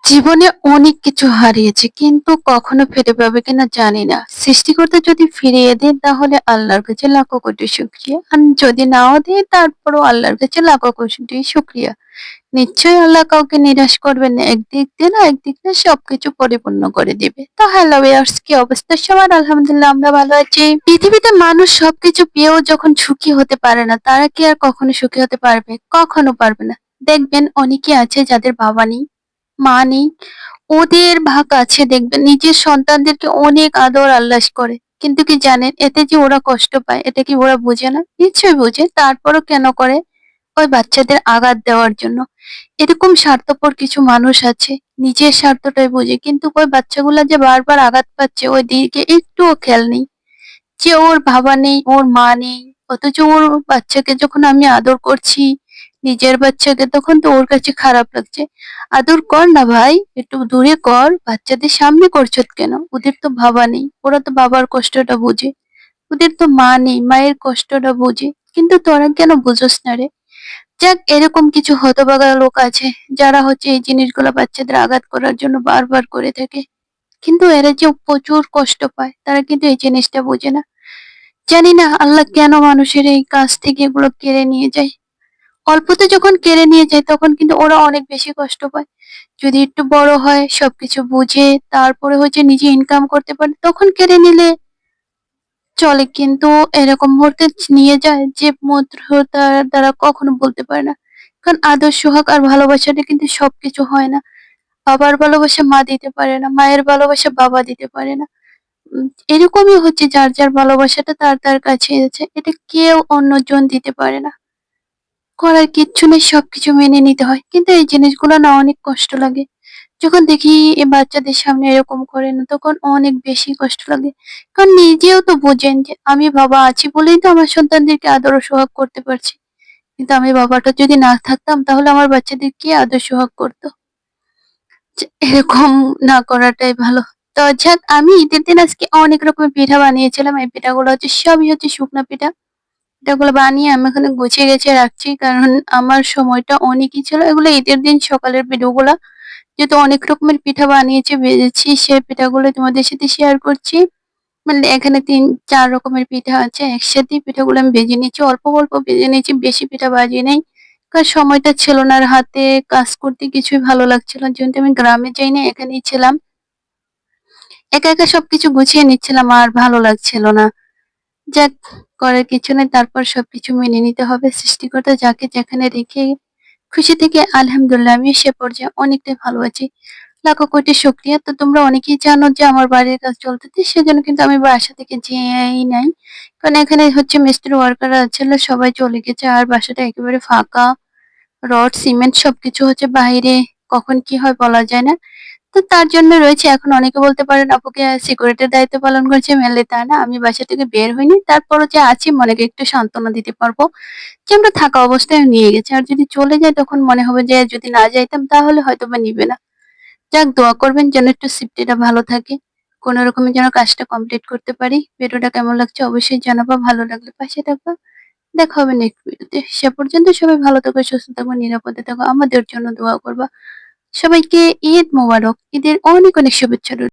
জীবনে অনেক কিছু হারিয়েছি কিন্তু কখনো ফিরে পাবে কিনা জানি না। সৃষ্টিকর্তা যদি ফিরিয়ে দেন তাহলে আল্লাহর কাছে লাখো কোটি শুকরিয়া। আর যদি নাও দেয় তারপরও আল্লাহর কাছে লাখো কোটি শুকরিয়া। নিশ্চয়ই আল্লাহ কাউকে নিরাশ করবেন না। একদিক দিয়ে না একদিক দিয়ে সবকিছু পরিপূর্ণ করে দিবে। তো হ্যালো ভিউয়ার্স, কি অবস্থা সবার? আলহামদুলিল্লাহ আমরা ভালো আছি। পৃথিবীতে মানুষ সবকিছু পেয়েও যখন সুখী হতে পারে না, তারা কি আর কখনো সুখী হতে পারবে? কখনো পারবে না। দেখবেন অনেকে আছে যাদের বাবা নেই, মা নেই, ওদের ভাগ আছে দেখবেন নিজের সন্তানদেরকে অনেক আদর আল্লাস করে। কিন্তু কি জানেন এতে যে ওরা কষ্ট পায় এটা কি ওরা বোঝে না? নিশ্চয়ই বোঝে, তারপরও কেন করে? ওই বাচ্চাদের আঘাত দেওয়ার জন্য। এরকম স্বার্থপর কিছু মানুষ আছে, নিজের স্বার্থটাই বোঝে কিন্তু ওই বাচ্চাগুলা যে বারবার আঘাত পাচ্ছে ওই দিকে একটুও খেয়াল নেই। যে ওর বাবা নেই, ওর মা নেই, অথচ ওর বাচ্চাকে যখন আমি আদর করছি, নিজের বাচ্চাকে, তখন তো ওর কাছে খারাপ লাগছে। আদর কর না ভাই, একটু দূরে কর, বাচ্চাদের সামনে করছো কেন? ওদের তো বাবা নেই, ওরা তো বাবার কষ্টটা বোঝে। ওদের তো মা নেই, মায়ের কষ্টটা বোঝে। কিন্তু তোরা কেন বুঝোস না রে? যাক, এরকম কিছু হতভাগা লোক আছে যারা হচ্ছে এই জিনিসগুলো বাচ্চাদের আঘাত করার জন্য বারবার করে থাকে। কিন্তু এরা যে প্রচুর কষ্ট পায় তারা কিন্তু এই জিনিসটা বোঝে না। জানি না আল্লাহ কেন মানুষের এই কাজ থেকে এগুলো কেড়ে নিয়ে যায়। অল্পতে যখন কেড়ে নিয়ে যায় তখন কিন্তু ওরা অনেক বেশি কষ্ট পায়। যদি একটু বড় হয়, সবকিছু বুঝে, তারপরে হচ্ছে নিজে ইনকাম করতে পারে, তখন কেড়ে নিলে চলে। কিন্তু এরকম মুহূর্তে নিয়ে যায় যে মুহূর্তটার দ্বারা কখনো বলতে পারে না। কারণ আদর সোহাগ আর ভালোবাসাটা কিন্তু সবকিছু হয় না। বাবার ভালোবাসা মা দিতে পারে না, মায়ের ভালোবাসা বাবা দিতে পারে না। উম এরকমই হচ্ছে, যার যার ভালোবাসাটা তার তার কাছে আছে। এটা কেউ অন্যজন দিতে পারে না। করার কিচ্ছু নেই, সবকিছু মেনে নিতে হয়। কিন্তু এই জিনিসগুলো না অনেক কষ্ট লাগে। যখন দেখি এ বাচ্চাদের সামনে এরকম করে না তখন অনেক বেশি কষ্ট লাগে। কারণ নিজেও তো বোঝেন যে আমি বাবা আছি বলেই তো আমার সন্তানদেরকে আদর ও সোহাগ করতে পারছি। কিন্তু আমি বাবাটা যদি না থাকতাম তাহলে আমার বাচ্চাদের কে আদর সোহাগ করতো? এরকম না করাটাই ভালো। তো যাক, আমি ঈদের দিন আজকে অনেক রকমের পিঠা বানিয়েছিলাম। এই পিঠাগুলো হচ্ছে সবই হচ্ছে শুকনা পিঠা। পিঠাগুলো বানিয়ে আমি এখানে গুছিয়ে গেছে রাখছি, কারণ আমার সময়টা অনেকই ছিল। এগুলো ঈদের দিন সকালের ভিডিওগুলা। যেহেতু অনেক রকমের পিঠা বানিয়েছি, ভেজেছি, সেই পিঠাগুলো তোমাদের সাথে শেয়ার করছি। মানে এখানে ৩-৪ রকমের পিঠা আছে। একসাথেই পিঠাগুলো আমি ভেজে নিচ্ছি। অল্প, অল্প ভেজে নিচ্ছি, বেশি পিঠা ভাজি নাই। কারণ সময়টা ছিল না আর হাতে কাজ করতে কিছুই ভালো লাগছিল না। যেহেতু আমি গ্রামে যাই নাই, এখানেই ছিলাম। একা, একা সবকিছু গুছিয়ে নিচ্ছিলাম আর ভালো লাগছিল না। যাক, করার কিছু নেই। তারপর সবকিছু মেনে নিতে হবে। সৃষ্টিকর্তা যাকে যেখানে রেখে খুশি থেকে আলহামদুলিল্লাহ আমি সে পর্যায়ে অনেকটাই ভালো আছি। লাখো কোটি শুকরিয়া। তো তোমরা অনেকেই জানো যে আমার বাড়ির কাজ চলতেছে, সেজন্য কিন্তু আমি বাসা থেকে যেই নাই। কারণ এখানে হচ্ছে মিস্ত্রি ওয়ার্কাররা ছিল, সবাই চলে গেছে আর বাসাটা একেবারে ফাঁকা। রড, সিমেন্ট সবকিছু হচ্ছে বাহিরে। কখন কি হয় বলা যায় না। তো তার জন্য রয়েছে। এখন অনেকে বলতে পারেন আপুকে সিকিউরিটির দায়িত্ব পালন করছে মেনলি, তা না। আমি বাসা থেকে বের হইনি। তারপরও যে আছি মনেকে একটু সান্ত্বনা দিতে পারবো। যে আমরা থাকা অবস্থায় নিয়ে গেছে। আর যদি চলে যাই তখন মনে হবে যে যদি না যাইতাম তাহলে হয়তোবা নিবে না। যাক, দোয়া করবেন যেন একটু সেফটিটা ভালো থাকে। কোন রকমে যেন কাজটা কমপ্লিট করতে পারি। ভিডিওটা কেমন লাগছে অবশ্যই জানাবা। ভালো লাগলে পাশে থাকবা। দেখা হবে নেক্সট ভিডিওতে। সে পর্যন্ত সবাই ভালো থাকো, সুস্থ থাকো, নিরাপদে থাকো। আমাদের জন্য দোয়া করবা। সবাইকে ঈদ মোবারক। ঈদের অনেক অনেক শুভেচ্ছা রইলো।